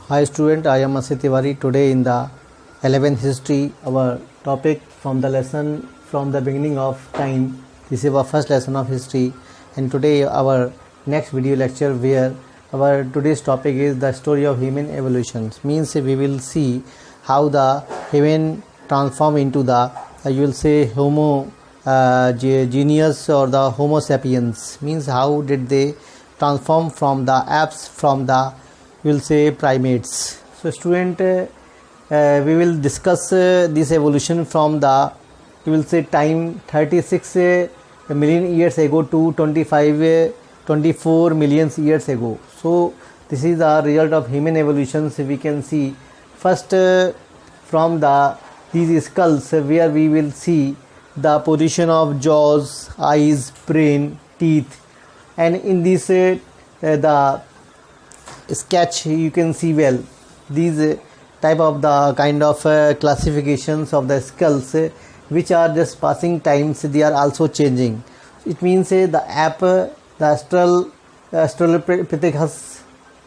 Hi student, I am Asit Tiwari. Today in the 11th history, our topic from the lesson from the beginning of time. This is our first lesson of history, and today our next video lecture where our today's topic is the story of human evolution. Means we will see how the human transform into the you will say Homo genius or the Homo sapiens. Means how did they transform from the apes from the we will say primates. So student, we will discuss this evolution from the we will say time 36 million years ago to 24 million years ago. So this is the result of human evolution. So we can see first from the these skulls where we will see the position of jaws, eyes, brain, teeth, and in this the sketch you can see well these type of the kind of classifications of the skulls which are just passing times, they are also changing. It means the ape, the Australopithecus,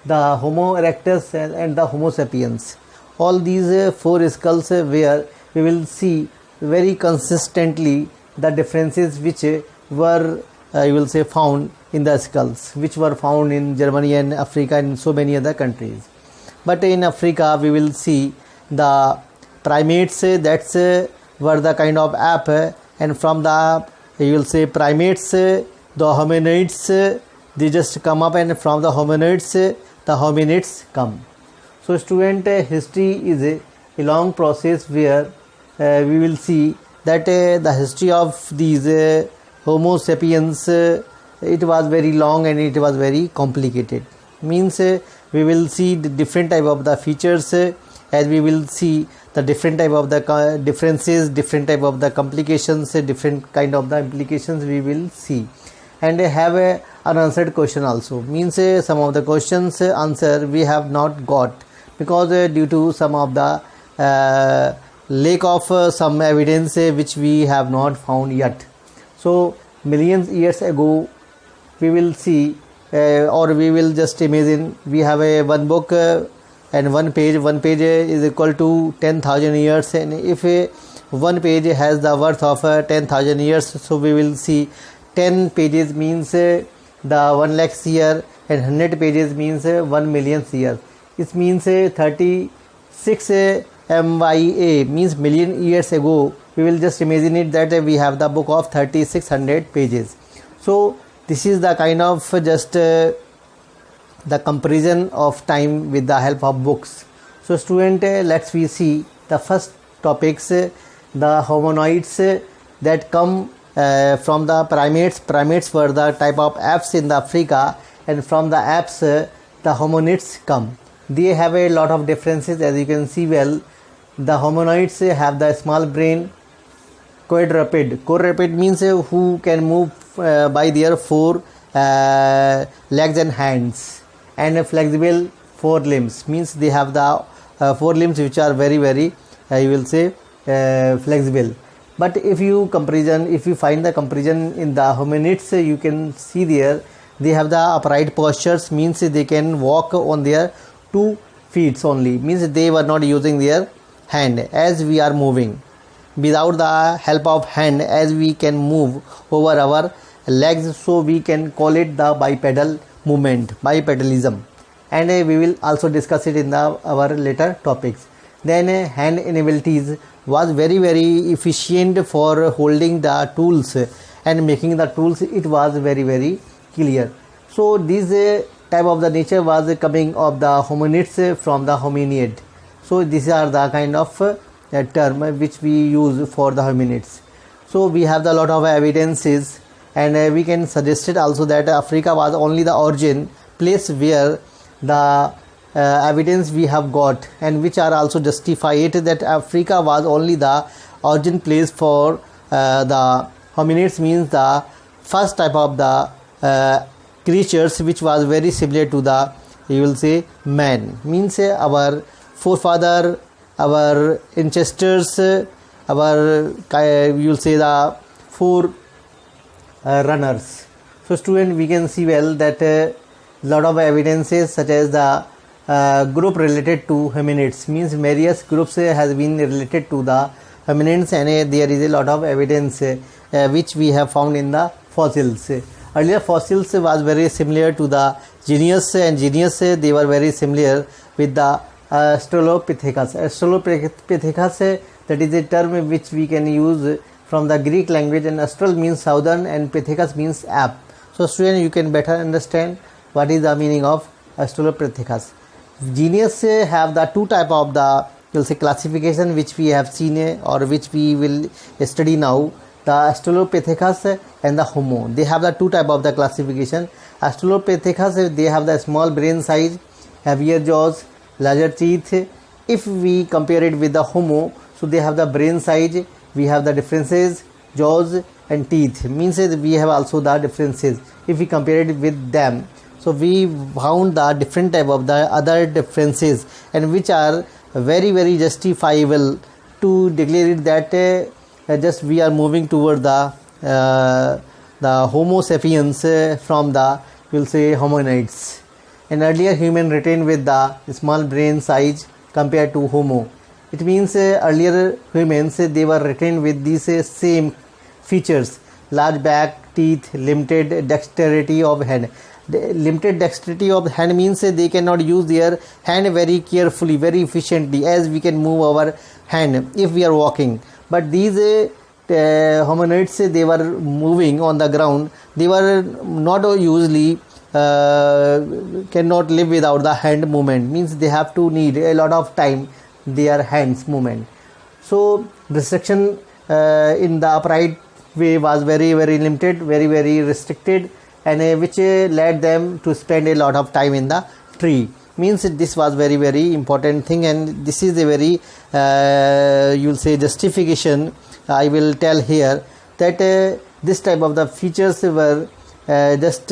the Homo erectus and the Homo sapiens, all these four skulls where we will see very consistently the differences which were you will say found in the skulls which were found in Germany and Africa and so many other countries. But in Africa we will see the primates that's were the kind of ape, and from the you will say primates the hominids they just come up, and from the hominids the hominids come. So student, history is a long process where we will see that the history of these Homo sapiens it was very long and it was very complicated. Means we will see the different type of the features as we will see the different type of the differences, different type of the complications, different kind of the implications we will see, and have a unanswered question also. Means some of the questions answer we have not got because due to some of the lack of some evidence which we have not found yet. So millions years ago we will see or we will just imagine we have a one book and one page is equal to 10,000 years, and if one page has the worth of 10,000 years, so we will see 10 pages means the 1 lakh year, and 100 pages means 1 million year. It means 36 MYA means million years ago. We will just imagine it that we have the book of 3600 pages. So this is the kind of just the comparison of time with the help of books. So student, let's we see the first topics, the hominoids that come from the primates. Primates were the type of apes in the Africa, and from the apes the hominids come. They have a lot of differences as you can see well. The hominoids have the small brain, quadruped means who can move by their four legs and hands, and flexible forelimbs means they have the forelimbs which are very you will say flexible. But if you find the comparison in the hominids, you can see there they have the upright postures, means they can walk on their 2 feet only, means they were not using their hand as we are moving. Without the help of hand, as we can move over our legs, so we can call it the bipedal movement, bipedalism, and we will also discuss it in our later topics. Then hand inabilities was very efficient for holding the tools and making the tools. It was very clear. So this type of the nature was coming of the hominids from the hominid. So these are the kind of term which we use for the hominids. So we have the lot of evidences, and we can suggest it also that Africa was only the origin place where the evidence we have got, and which are also justify it that Africa was only the origin place for the hominids, means the first type of the creatures which was very similar to the you will say man, means our forefather, our ancestors, our you will say the four runners. So student, we can see well that lot of evidences such as the group related to hominids, means various groups has been related to the hominids, and there is a lot of evidence which we have found in the fossils. Earlier fossils was very similar to the genus, and genus they were very similar with the Australopithecus. Australopithecus, that is a term which we can use from the Greek language, and Austral means southern and Pithecus means ape. So student, you can better understand what is the meaning of Australopithecus. Genus have the two type of the, you'll say, classification which we have seen or which we will study now. The Australopithecus and the Homo, they have the two type of the classification. Australopithecus, they have the small brain size, heavier jaws, larger teeth. If we compare it with the Homo, so they have the brain size, we have the differences, jaws and teeth, means we have also the differences if we compare it with them. So we found the different type of the other differences, and which are very justifiable to declare it that just we are moving toward the Homo sapiens from the, we'll say, hominids. And earlier human retained with the small brain size compared to Homo. It means earlier humans they were retained with these same features: large back, teeth, limited dexterity of hand. The limited dexterity of hand means they cannot use their hand very carefully, very efficiently, as we can move our hand if we are walking. But these hominids, they were moving on the ground, they were not usually cannot live without the hand movement, means they have to need a lot of time their hands movement. So restriction in the upright way was very limited, very restricted, and which led them to spend a lot of time in the tree. Means this was very important thing, and this is a very you'll say justification I will tell here, that this type of the features were just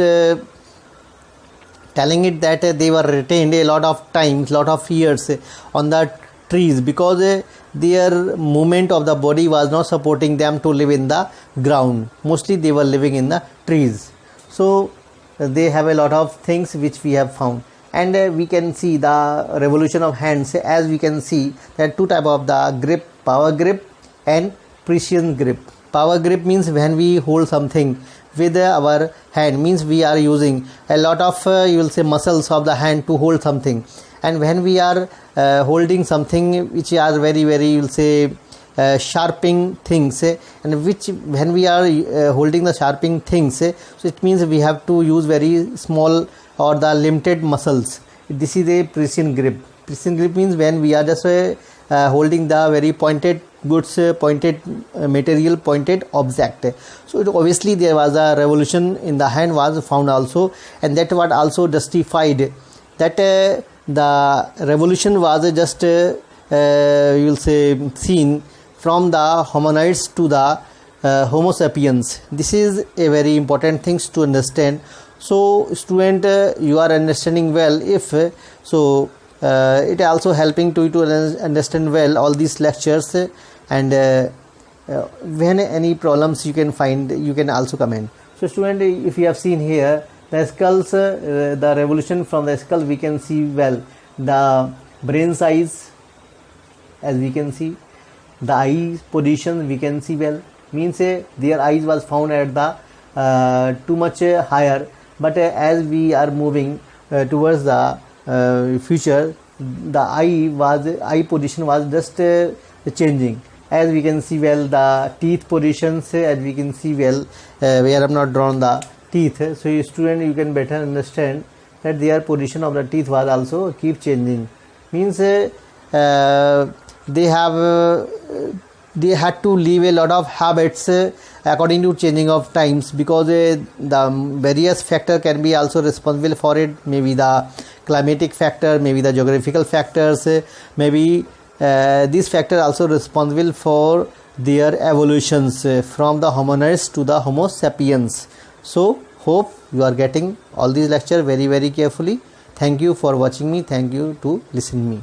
telling it that they were retained a lot of times, lot of years on the trees, because their movement of the body was not supporting them to live in the ground. Mostly they were living in the trees. So they have a lot of things which we have found. And we can see the revolution of hands, as we can see that two type of the grip: power grip and precision grip. Power grip means when we hold something with our hand, means we are using a lot of you will say muscles of the hand to hold something. And when we are holding something which are very you will say sharpening things, and which when we are holding the sharpening things, so it means we have to use very small or the limited muscles. This is a precision grip. Precision grip means when we are just holding the very pointed goods, pointed material, pointed object. So obviously there was a revolution in the hand was found also, and that what also justified that the revolution was just you will say seen from the hominids to the Homo sapiens. This is a very important things to understand. So student, you are understanding well. If so, it also helping to understand well all these lectures, and when any problems you can find, you can also comment. So student, if you have seen here the skulls, the revolution from the skull, we can see well the brain size, as we can see the eye position, we can see well, means their eyes was found at the too much higher, but as we are moving towards the future, the eye position was just changing. As we can see well the teeth positions, as we can see well where I have not drawn the teeth, so student, you can better understand that their position of the teeth was also keep changing. Means they had to leave a lot of habits according to changing of times, because the various factor can be also responsible for it. Maybe the climatic factor, maybe the geographical factors, maybe these factors also responsible for their evolutions from the hominids to the Homo sapiens. So hope you are getting all these lecture very carefully. Thank you for watching me. Thank you to listen me.